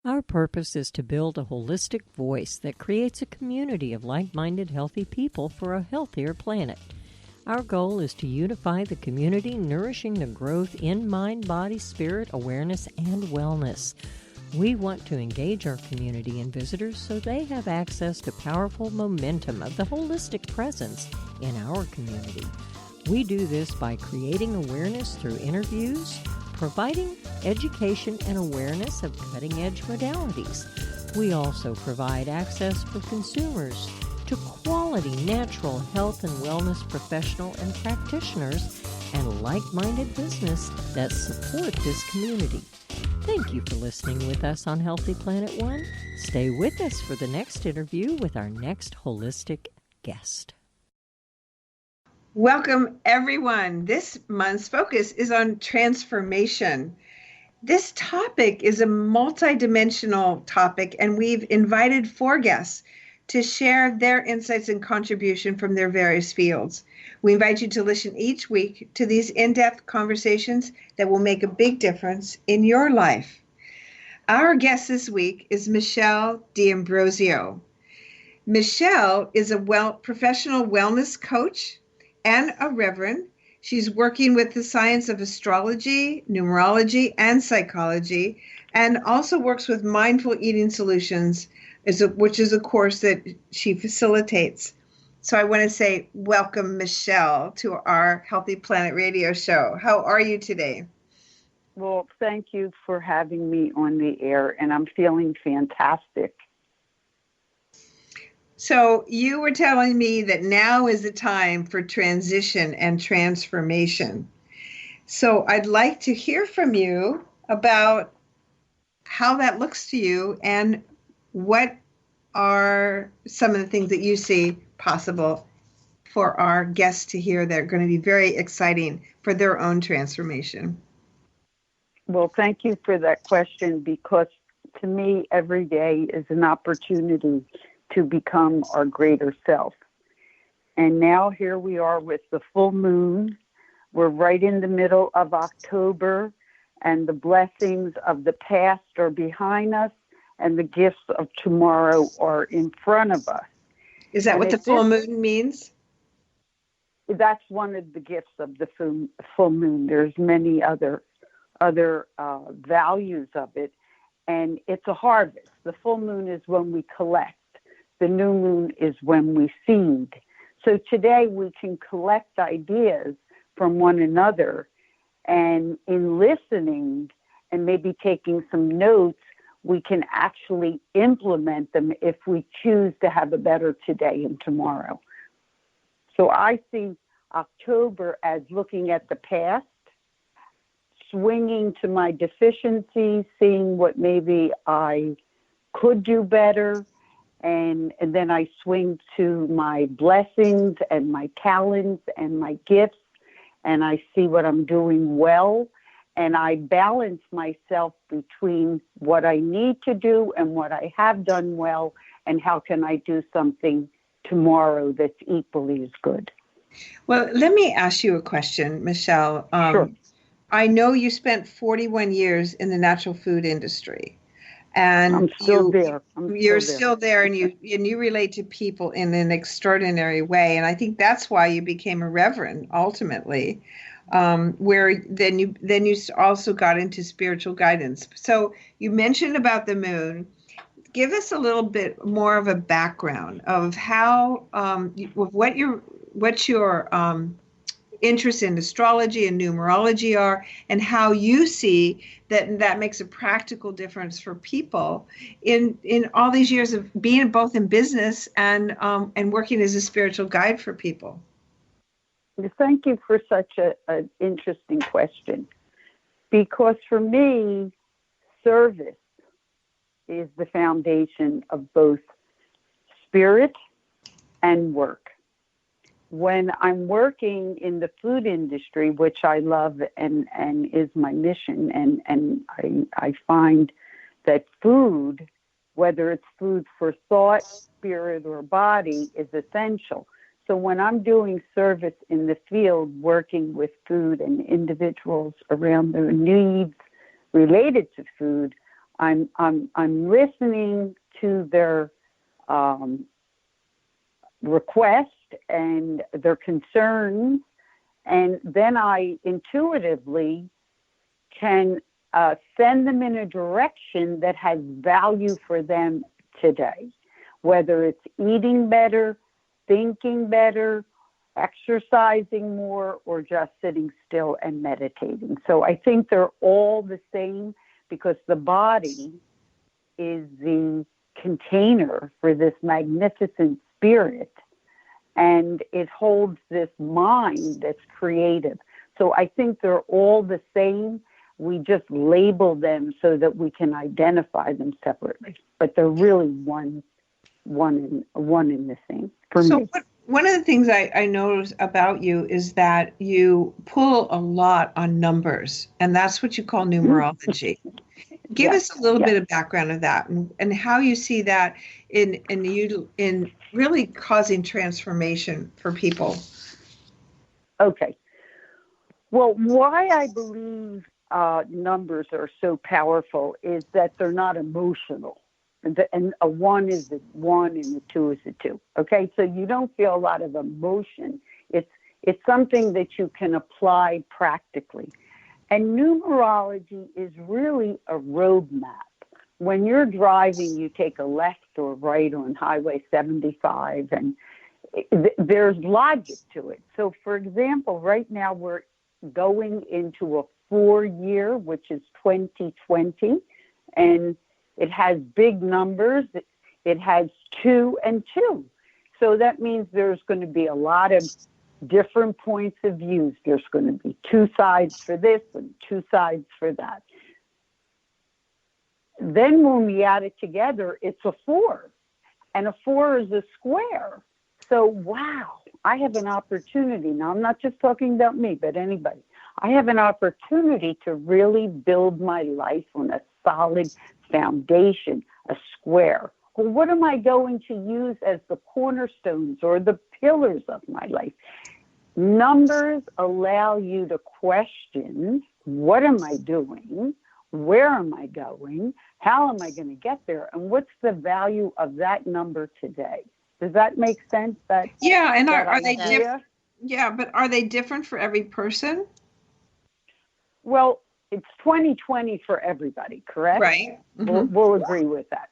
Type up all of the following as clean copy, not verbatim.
Our purpose is to build a holistic voice that creates a community of like-minded, healthy people for a healthier planet. Our goal is to unify the community, nourishing the growth in mind, body, spirit, awareness, and wellness. We want to engage our community and visitors so they have access to powerful momentum of the holistic presence in our community. We do this by creating awareness through interviews, providing education and awareness of cutting-edge modalities. We also provide access for consumers to quality natural health and wellness professional and practitioners and like-minded business that support this community. Thank you for listening with us on Healthy Planet One. Stay with us for the next interview with our next holistic guest. Welcome, everyone. This month's focus is on transformation. This topic is a multidimensional topic, and we've invited 4 guests to share their insights and contribution from their various fields. We invite you to listen each week to these in-depth conversations that will make a big difference in your life. Our guest this week is Michele D'Ambrosio. Michele is a professional wellness coach and a Reverend. She's working with the science of astrology, numerology, and psychology, and also works with mindful eating solutions, which is a course that she facilitates. So I want to say welcome, Michele, to our Healthy Planet Radio show. How are you today? Well, thank you for having me on the air, and I'm feeling fantastic. So you were telling me that now is the time for transition and transformation. So I'd like to hear from you about how that looks to you and what are some of the things that you see possible for our guests to hear that are going to be very exciting for their own transformation. Well, thank you for that question, because to me, every day is an opportunity to become our greater self. And now here we are with the full moon. We're right in the middle of October, and the blessings of the past are behind us, and the gifts of tomorrow are in front of us. Is that what the full moon means? That's one of the gifts of the full moon. There's many other values of it, and it's a harvest. The full moon is when we collect. The new moon is when we seed. So today we can collect ideas from one another, and in listening and maybe taking some notes, we can actually implement them if we choose to have a better today and tomorrow. So I see October as looking at the past, swinging to my deficiencies, seeing what maybe I could do better, and then I swing to my blessings and my talents and my gifts, and I see what I'm doing well, and I balance myself between what I need to do and what I have done well, and how can I do something tomorrow that's equally as good. Well, let me ask you a question, Michele. Sure. I know you spent 41 years in the natural food industry. And I'm still there. You're still there, and you relate to people in an extraordinary way. And I think that's why you became a Reverend ultimately, where then you also got into spiritual guidance. So you mentioned about the moon. Give us a little bit more of a background of how what your interest in astrology and numerology are, and how you see that makes a practical difference for people in all these years of being both in business and working as a spiritual guide for people. Thank you for such an interesting question, because for me, service is the foundation of both spirit and work. When I'm working in the food industry, which I love and is my mission, and I find that food, whether it's food for thought, spirit, or body, is essential. So when I'm doing service in the field, working with food and individuals around their needs related to food, I'm listening to their request and their concerns, and then I intuitively can send them in a direction that has value for them today, whether it's eating better, thinking better, exercising more, or just sitting still and meditating. So I think they're all the same, because the body is the container for this magnificent spirit, and it holds this mind that's creative. So I think they're all the same. We just label them so that we can identify them separately, but they're really one in the same for me. One of the things I notice about you is that you pull a lot on numbers, and that's what you call numerology. Give us a little bit of background of that, and how you see that in really causing transformation for people. Okay. Well, why I believe numbers are so powerful is that they're not emotional. And a 1 is a 1 and a 2 is a 2. Okay, so you don't feel a lot of emotion. It's something that you can apply practically. And numerology is really a roadmap. When you're driving, you take a left or right on Highway 75, and there's logic to it. So, for example, right now we're going into a 4-year, which is 2020, and it has big numbers. It has 2 and 2. So that means there's going to be a lot of different points of views. There's going to be 2 sides for this and 2 sides for that. Then when we add it together, it's a 4. And a 4 is a square. So, wow, I have an opportunity. Now, I'm not just talking about me, but anybody. I have an opportunity to really build my life on a solid foundation, a square. Well, what am I going to use as the cornerstones or the pillars of my life? Numbers allow you to question, what am I doing? Where am I going? How am I going to get there? And what's the value of that number today? Does that make sense? Are they different? Yeah, but are they different for every person? Well, it's 2020 for everybody, correct? Right. Mm-hmm. We'll agree with that.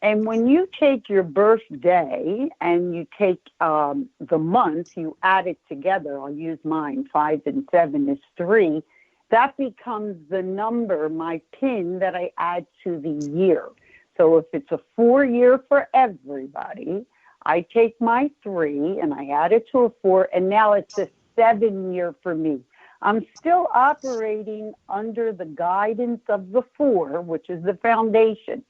And when you take your birthday and you take the month, you add it together. I'll use mine. 5 and 7 is 3. That becomes the number, my pin, that I add to the year. So if it's a 4-year for everybody, I take my 3 and I add it to a 4, and now it's a 7-year for me. I'm still operating under the guidance of the 4, which is the foundation,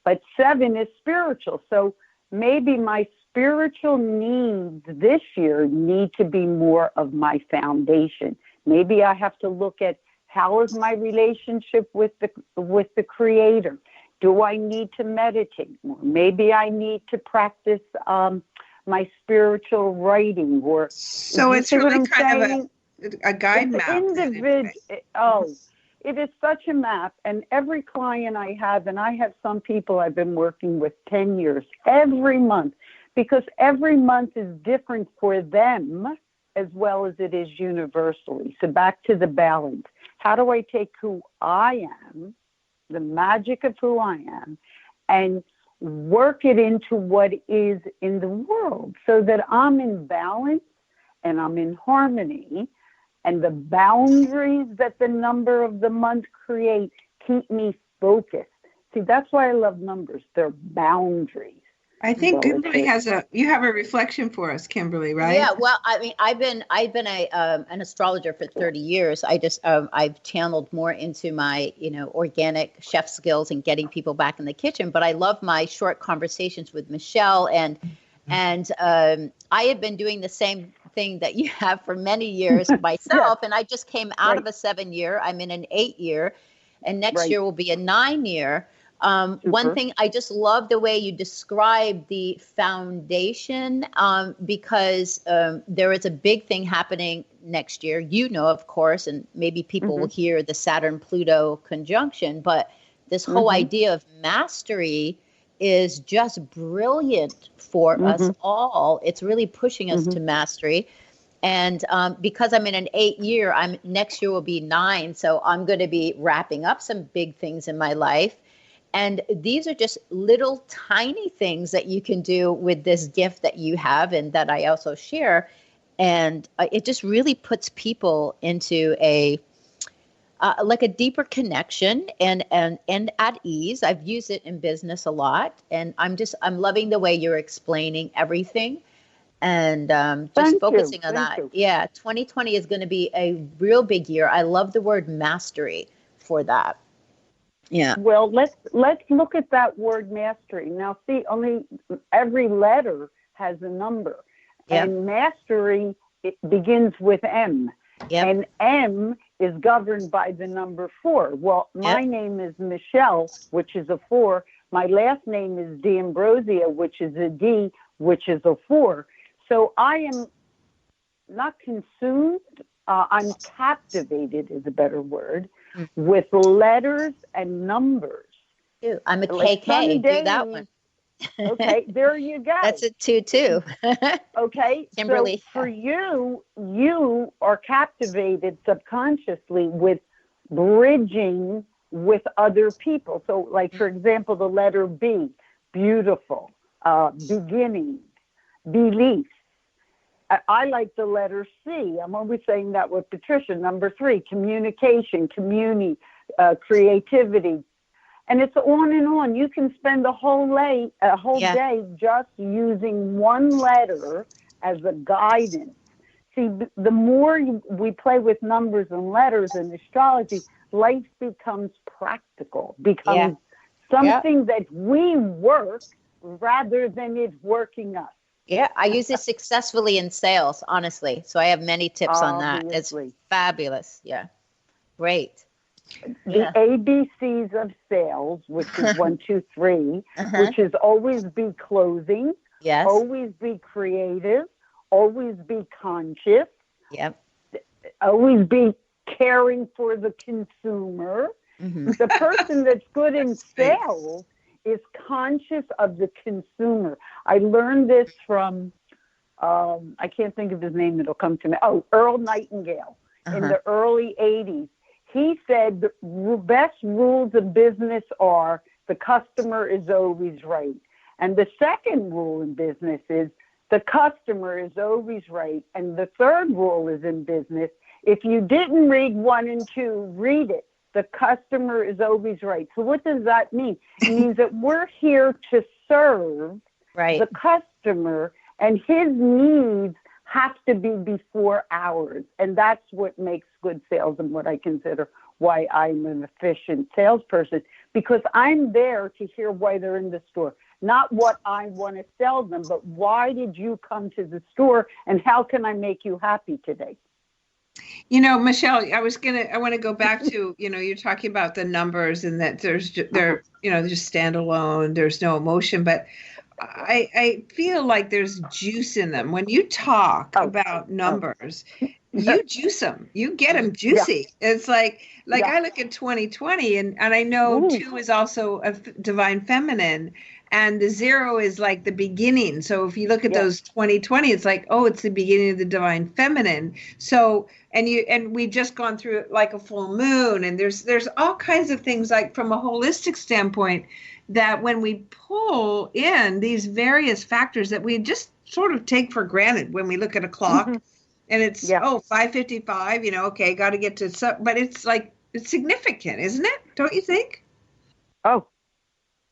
but 7 is spiritual. So maybe my spiritual needs this year need to be more of my foundation. Maybe I have to look at, how is my relationship with the Creator? Do I need to meditate more? Maybe I need to practice my spiritual writing. So it's really kind of a guide map. It is such a map. And every client I have, and I have some people I've been working with 10 years, every month, because every month is different for them as well as it is universally. So back to the balance. How do I take who I am, the magic of who I am, and work it into what is in the world so that I'm in balance and I'm in harmony, and the boundaries that the number of the month create keep me focused. See, that's why I love numbers. They're boundaries. I think Kimberly you have a reflection for us, Kimberly, right? Yeah. Well, I mean, I've been an astrologer for 30 years. I've channeled more into my, organic chef skills and getting people back in the kitchen. But I love my short conversations with Michele, and I have been doing the same thing that you have for many years myself. And I just came out of a 7-year. I'm in an 8-year, and next year will be a 9-year. One thing, I just love the way you describe the foundation, because there is a big thing happening next year, of course, and maybe people will hear the Saturn-Pluto conjunction, but this whole idea of mastery is just brilliant for us all. It's really pushing us to mastery. And because I'm in an 8 year, next year will be 9. So I'm going to be wrapping up some big things in my life. And these are just little tiny things that you can do with this gift that you have and that I also share. And it just really puts people into a like a deeper connection and at ease. I've used it in business a lot, and I'm loving the way you're explaining everything and just focusing on that. Yeah, 2020 is going to be a real big year. I love the word mastery for that. Yeah. Well, let's look at that word mastery. Now, see, only every letter has a number. Yep. And mastery, it begins with M. Yep. And M is governed by the number 4. Well, my name is Michele, which is a 4. My last name is D'Ambrosia, which is a D, which is a 4. So I am not consumed. I'm captivated is a better word. With letters and numbers. Ew, I'm a KK. Do that one. Okay, there you go. That's a 2 too. Okay, Kimberly. So for you are captivated subconsciously with bridging with other people. So, like for example, the letter B, beautiful, beginning, belief. I like the letter C. I'm always saying that with Patricia. Number 3, communication, creativity. And it's on and on. You can spend a whole day just using one letter as a guidance. See, the more we play with numbers and letters in astrology, life becomes practical, becomes something that we work rather than it working us. Yeah, I use it successfully in sales, honestly. So I have many tips on that. It's fabulous. Yeah. Great. The ABCs of sales, which is 1, 2, 3, which is always be closing, always be creative, always be conscious, always be caring for the consumer. The person that's good in sales is conscious of the consumer. I learned this from, I can't think of his name, it'll come to me. Oh, Earl Nightingale in the early 80s. He said the best rules of business are the customer is always right. And the second rule in business is the customer is always right. And the third rule is in business, if you didn't read 1 and 2, read it. The customer is always right. So what does that mean? It means that we're here to serve the customer, and his needs have to be before ours. And that's what makes good sales and what I consider why I'm an efficient salesperson, because I'm there to hear why they're in the store. Not what I want to sell them, but why did you come to the store and how can I make you happy today? You know, Michele, I want to go back to, you're talking about the numbers and that they're just standalone, there's no emotion, but I feel like there's juice in them. When you talk about numbers, you juice them, you get them juicy. It's like I look at 2020 and I know 2 is also a divine feminine. And the 0 is like the beginning. So if you look at those 2020, it's like, oh, it's the beginning of the divine feminine. So, and we've just gone through like a full moon, and there's all kinds of things like from a holistic standpoint that when we pull in these various factors that we just sort of take for granted when we look at a clock and it's, 5:55, okay, got to get to, but it's like, it's significant, isn't it? Don't you think? Oh,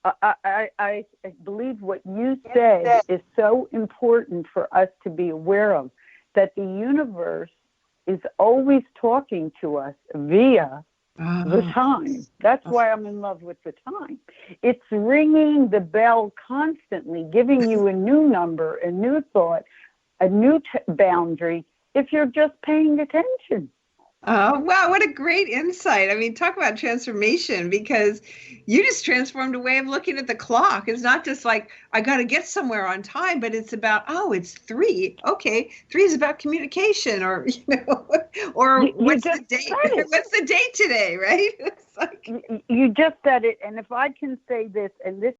I believe what you said is so important for us to be aware of, that the universe is always talking to us via the time. That's why I'm in love with the time. It's ringing the bell constantly, giving you a new number, a new thought, a new boundary, if you're just paying attention. Oh, wow, what a great insight. I mean, talk about transformation because you just transformed a way of looking at the clock. It's not just like, I got to get somewhere on time, but it's about, oh, it's 3. Okay, 3 is about communication or, or what's the date? What's the date today, right? It's like... You just said it. And if I can say this, and this